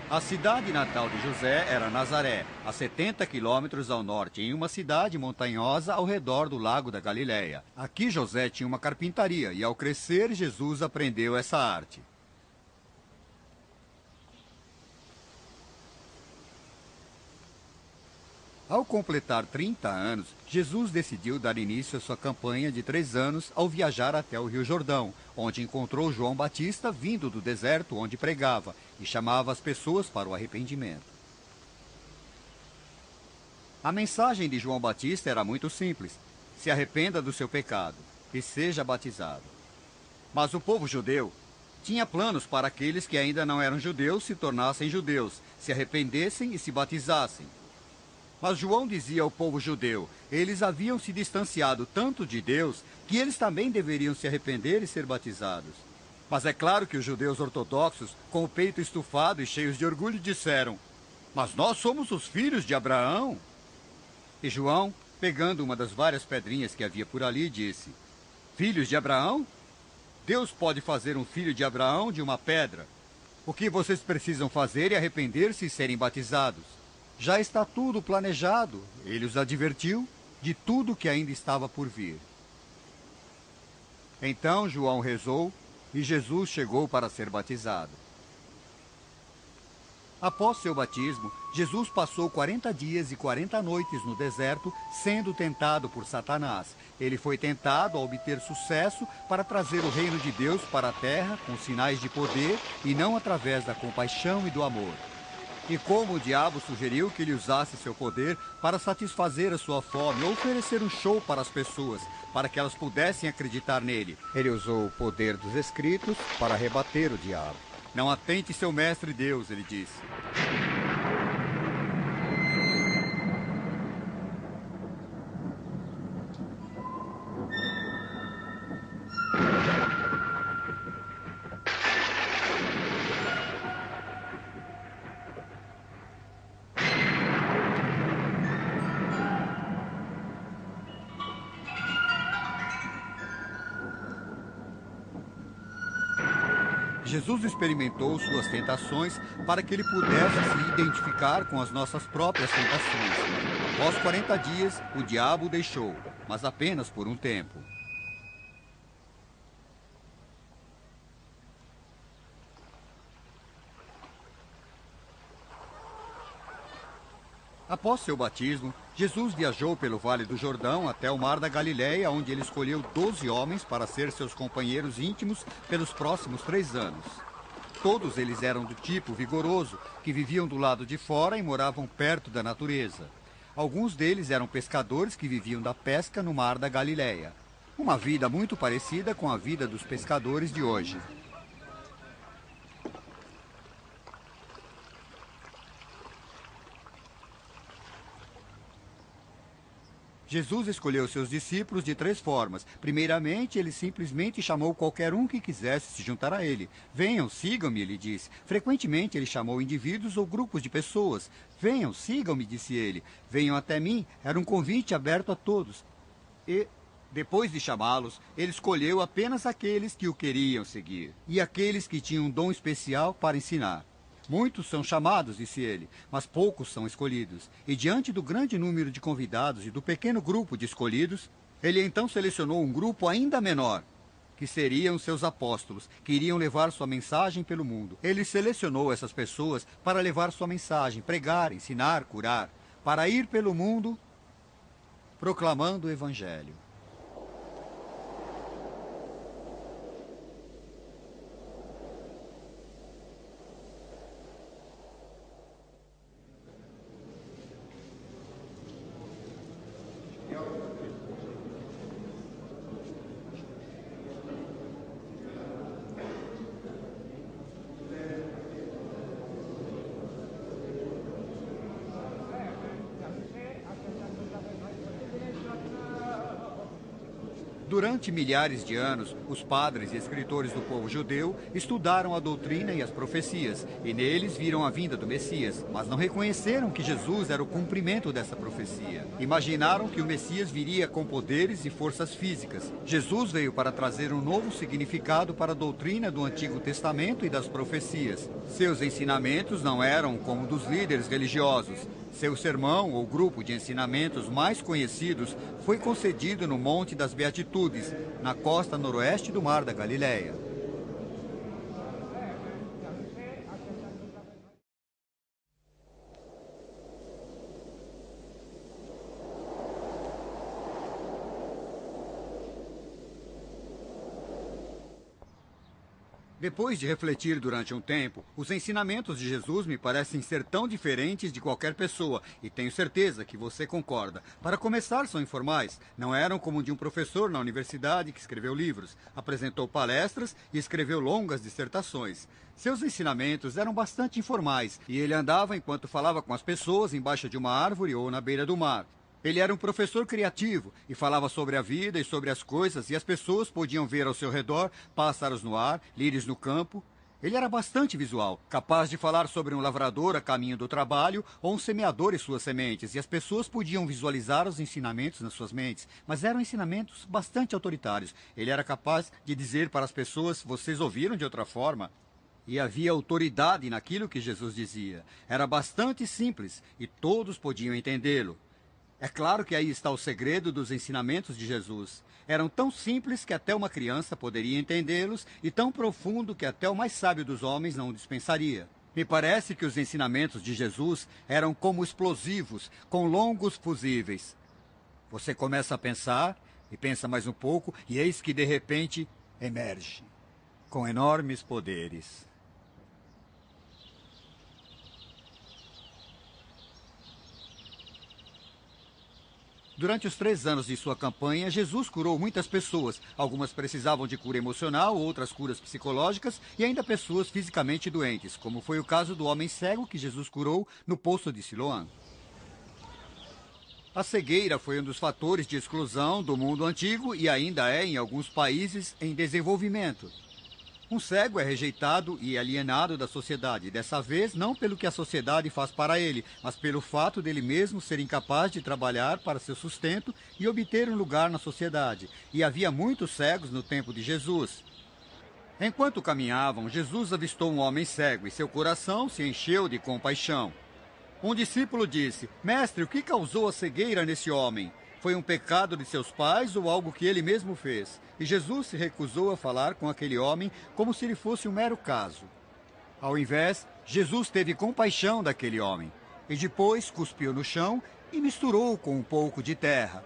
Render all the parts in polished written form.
A cidade natal de José era Nazaré, a 70 quilômetros ao norte, em uma cidade montanhosa ao redor do lago da Galileia. Aqui José tinha uma carpintaria e, ao crescer, Jesus aprendeu essa arte. Ao completar 30 anos, Jesus decidiu dar início à sua campanha de 3 anos ao viajar até o Rio Jordão, onde encontrou João Batista vindo do deserto onde pregava e chamava as pessoas para o arrependimento. A mensagem de João Batista era muito simples: se arrependa do seu pecado e seja batizado. Mas o povo judeu tinha planos para aqueles que ainda não eram judeus se tornassem judeus, se arrependessem e se batizassem. Mas João dizia ao povo judeu: eles haviam se distanciado tanto de Deus que eles também deveriam se arrepender e ser batizados. Mas é claro que os judeus ortodoxos, com o peito estufado e cheios de orgulho, disseram: mas nós somos os filhos de Abraão. E João, pegando uma das várias pedrinhas que havia por ali, disse: filhos de Abraão? Deus pode fazer um filho de Abraão de uma pedra. O que vocês precisam fazer é arrepender-se e serem batizados. Já está tudo planejado, ele os advertiu, de tudo que ainda estava por vir. Então João rezou e Jesus chegou para ser batizado. Após seu batismo, Jesus passou 40 dias e 40 noites no deserto, sendo tentado por Satanás. Ele foi tentado a obter sucesso para trazer o reino de Deus para a terra com sinais de poder e não através da compaixão e do amor. E como o diabo sugeriu que ele usasse seu poder para satisfazer a sua fome ou oferecer um show para as pessoas, para que elas pudessem acreditar nele, ele usou o poder dos escritos para rebater o diabo. Não atente seu mestre Deus, ele disse. Jesus experimentou suas tentações para que ele pudesse se identificar com as nossas próprias tentações. Após 40 dias, o diabo o deixou, mas apenas por um tempo. Após seu batismo, Jesus viajou pelo Vale do Jordão até o Mar da Galileia, onde ele escolheu 12 homens para ser seus companheiros íntimos pelos próximos 3 anos. Todos eles eram do tipo vigoroso, que viviam do lado de fora e moravam perto da natureza. Alguns deles eram pescadores que viviam da pesca no Mar da Galileia. Uma vida muito parecida com a vida dos pescadores de hoje. Jesus escolheu seus discípulos de 3 formas. Primeiramente, ele simplesmente chamou qualquer um que quisesse se juntar a ele. Venham, sigam-me, ele disse. Frequentemente, ele chamou indivíduos ou grupos de pessoas. Venham, sigam-me, disse ele. Venham até mim. Era um convite aberto a todos. E, depois de chamá-los, ele escolheu apenas aqueles que o queriam seguir. E aqueles que tinham um dom especial para ensinar. Muitos são chamados, disse ele, mas poucos são escolhidos. E diante do grande número de convidados e do pequeno grupo de escolhidos, ele então selecionou um grupo ainda menor, que seriam seus apóstolos, que iriam levar sua mensagem pelo mundo. Ele selecionou essas pessoas para levar sua mensagem, pregar, ensinar, curar, para ir pelo mundo proclamando o Evangelho. Durante milhares de anos, os padres e escritores do povo judeu estudaram a doutrina e as profecias, e neles viram a vinda do Messias, mas não reconheceram que Jesus era o cumprimento dessa profecia. Imaginaram que o Messias viria com poderes e forças físicas. Jesus veio para trazer um novo significado para a doutrina do Antigo Testamento e das profecias. Seus ensinamentos não eram como dos líderes religiosos. Seu sermão, ou grupo de ensinamentos mais conhecidos, foi concedido no Monte das Beatitudes, na costa noroeste do Mar da Galileia. Depois de refletir durante um tempo, os ensinamentos de Jesus me parecem ser tão diferentes de qualquer pessoa, e tenho certeza que você concorda. Para começar, são informais. Não eram como de um professor na universidade que escreveu livros, apresentou palestras e escreveu longas dissertações. Seus ensinamentos eram bastante informais, e ele andava enquanto falava com as pessoas embaixo de uma árvore ou na beira do mar. Ele era um professor criativo e falava sobre a vida e sobre as coisas, e as pessoas podiam ver ao seu redor pássaros no ar, lírios no campo. Ele era bastante visual, capaz de falar sobre um lavrador a caminho do trabalho ou um semeador e suas sementes, e as pessoas podiam visualizar os ensinamentos nas suas mentes, mas eram ensinamentos bastante autoritários. Ele era capaz de dizer para as pessoas: vocês ouviram de outra forma? E havia autoridade naquilo que Jesus dizia. Era bastante simples e todos podiam entendê-lo. É claro que aí está o segredo dos ensinamentos de Jesus. Eram tão simples que até uma criança poderia entendê-los e tão profundo que até o mais sábio dos homens não o dispensaria. Me parece que os ensinamentos de Jesus eram como explosivos, com longos fusíveis. Você começa a pensar, e pensa mais um pouco, e eis que de repente emerge, com enormes poderes. Durante os 3 anos de sua campanha, Jesus curou muitas pessoas. Algumas precisavam de cura emocional, outras curas psicológicas e ainda pessoas fisicamente doentes, como foi o caso do homem cego que Jesus curou no poço de Siloã. A cegueira foi um dos fatores de exclusão do mundo antigo e ainda é em alguns países em desenvolvimento. Um cego é rejeitado e alienado da sociedade, dessa vez não pelo que a sociedade faz para ele, mas pelo fato dele mesmo ser incapaz de trabalhar para seu sustento e obter um lugar na sociedade. E havia muitos cegos no tempo de Jesus. Enquanto caminhavam, Jesus avistou um homem cego e seu coração se encheu de compaixão. Um discípulo disse: Mestre, o que causou a cegueira nesse homem? Foi um pecado de seus pais ou algo que ele mesmo fez? E Jesus se recusou a falar com aquele homem como se ele fosse um mero caso. Ao invés, Jesus teve compaixão daquele homem e depois cuspiu no chão e misturou com um pouco de terra.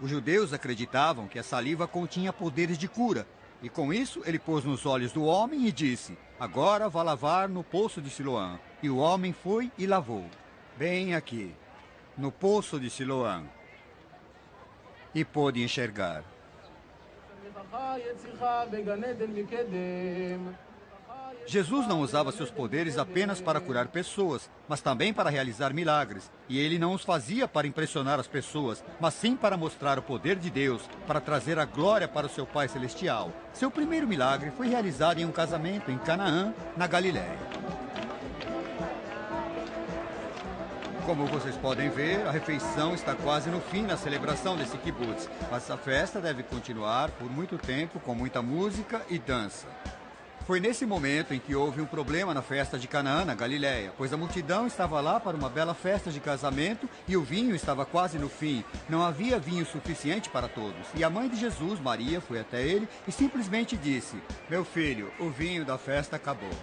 Os judeus acreditavam que a saliva continha poderes de cura, e com isso ele pôs nos olhos do homem e disse: Agora vá lavar no poço de Siloã. E o homem foi e lavou, bem aqui, no poço de Siloã, e pôde enxergar. Jesus não usava seus poderes apenas para curar pessoas, mas também para realizar milagres. E ele não os fazia para impressionar as pessoas, mas sim para mostrar o poder de Deus, para trazer a glória para o seu Pai Celestial. Seu primeiro milagre foi realizado em um casamento em Canaã, na Galiléia. Como vocês podem ver, a refeição está quase no fim na celebração desse kibutz, mas a festa deve continuar por muito tempo com muita música e dança. Foi nesse momento em que houve um problema na festa de Canaã, na Galiléia, pois a multidão estava lá para uma bela festa de casamento e o vinho estava quase no fim. Não havia vinho suficiente para todos. E a mãe de Jesus, Maria, foi até ele e simplesmente disse: Meu filho, o vinho da festa acabou.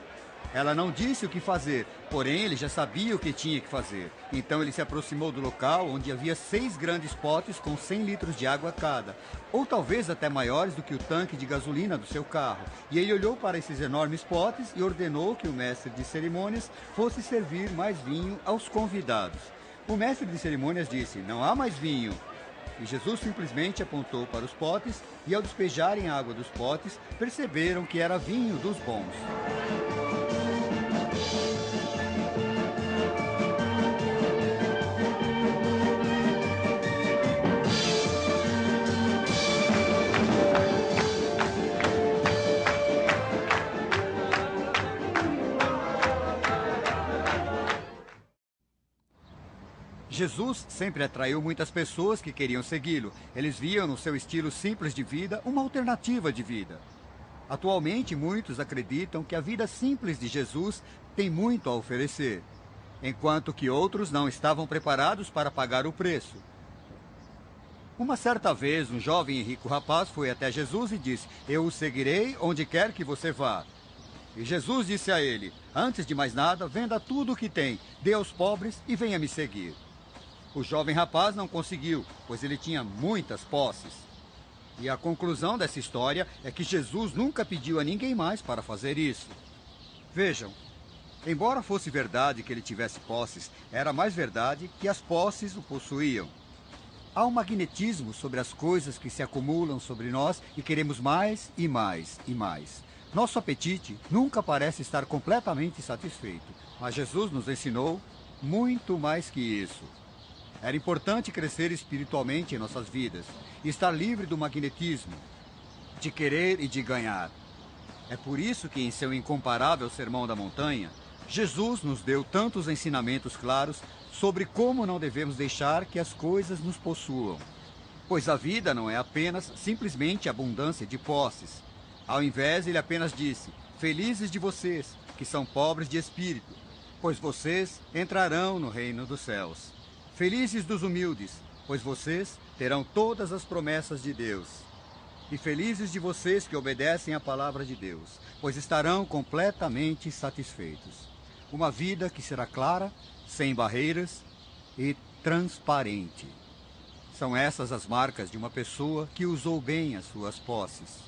Ela não disse o que fazer, porém ele já sabia o que tinha que fazer. Então ele se aproximou do local onde havia 6 grandes potes com 100 litros de água cada, ou talvez até maiores do que o tanque de gasolina do seu carro. E ele olhou para esses enormes potes e ordenou que o mestre de cerimônias fosse servir mais vinho aos convidados. O mestre de cerimônias disse: Não há mais vinho. E Jesus simplesmente apontou para os potes e, ao despejarem a água dos potes, perceberam que era vinho dos bons. Jesus sempre atraiu muitas pessoas que queriam segui-lo. Eles viam no seu estilo simples de vida uma alternativa de vida. Atualmente, muitos acreditam que a vida simples de Jesus tem muito a oferecer, enquanto que outros não estavam preparados para pagar o preço. Uma certa vez, um jovem e rico rapaz foi até Jesus e disse: "Eu o seguirei onde quer que você vá." E Jesus disse a ele: "Antes de mais nada, venda tudo o que tem, dê aos pobres e venha me seguir." O jovem rapaz não conseguiu, pois ele tinha muitas posses. E a conclusão dessa história é que Jesus nunca pediu a ninguém mais para fazer isso. Vejam, embora fosse verdade que ele tivesse posses, era mais verdade que as posses o possuíam. Há um magnetismo sobre as coisas que se acumulam sobre nós e queremos mais e mais e mais. Nosso apetite nunca parece estar completamente satisfeito, mas Jesus nos ensinou muito mais que isso. Era importante crescer espiritualmente em nossas vidas e estar livre do magnetismo, de querer e de ganhar. É por isso que em seu incomparável Sermão da Montanha, Jesus nos deu tantos ensinamentos claros sobre como não devemos deixar que as coisas nos possuam. Pois a vida não é apenas simplesmente abundância de posses. Ao invés, ele apenas disse: "Felizes de vocês, que são pobres de espírito, pois vocês entrarão no reino dos céus. Felizes dos humildes, pois vocês terão todas as promessas de Deus. E felizes de vocês que obedecem à palavra de Deus, pois estarão completamente satisfeitos." Uma vida que será clara, sem barreiras e transparente. São essas as marcas de uma pessoa que usou bem as suas posses.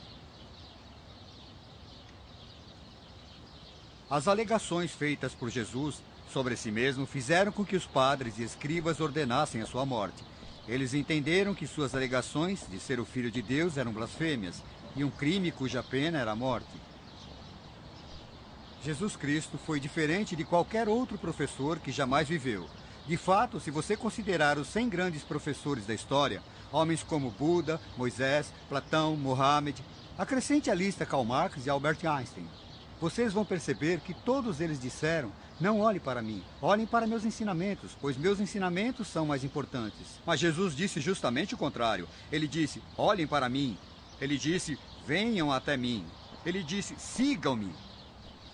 As alegações feitas por Jesus sobre si mesmo fizeram com que os padres e escribas ordenassem a sua morte. Eles entenderam que suas alegações de ser o Filho de Deus eram blasfêmias e um crime cuja pena era a morte. Jesus Cristo foi diferente de qualquer outro professor que jamais viveu. De fato, se você considerar os 100 grandes professores da história, homens como Buda, Moisés, Platão, Mohammed, acrescente à lista Karl Marx e Albert Einstein, vocês vão perceber que todos eles disseram: "Não olhem para mim, olhem para meus ensinamentos, pois meus ensinamentos são mais importantes." Mas Jesus disse justamente o contrário. Ele disse: "Olhem para mim." Ele disse: "Venham até mim." Ele disse: "Sigam-me."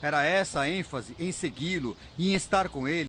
Era essa a ênfase em segui-lo e em estar com ele.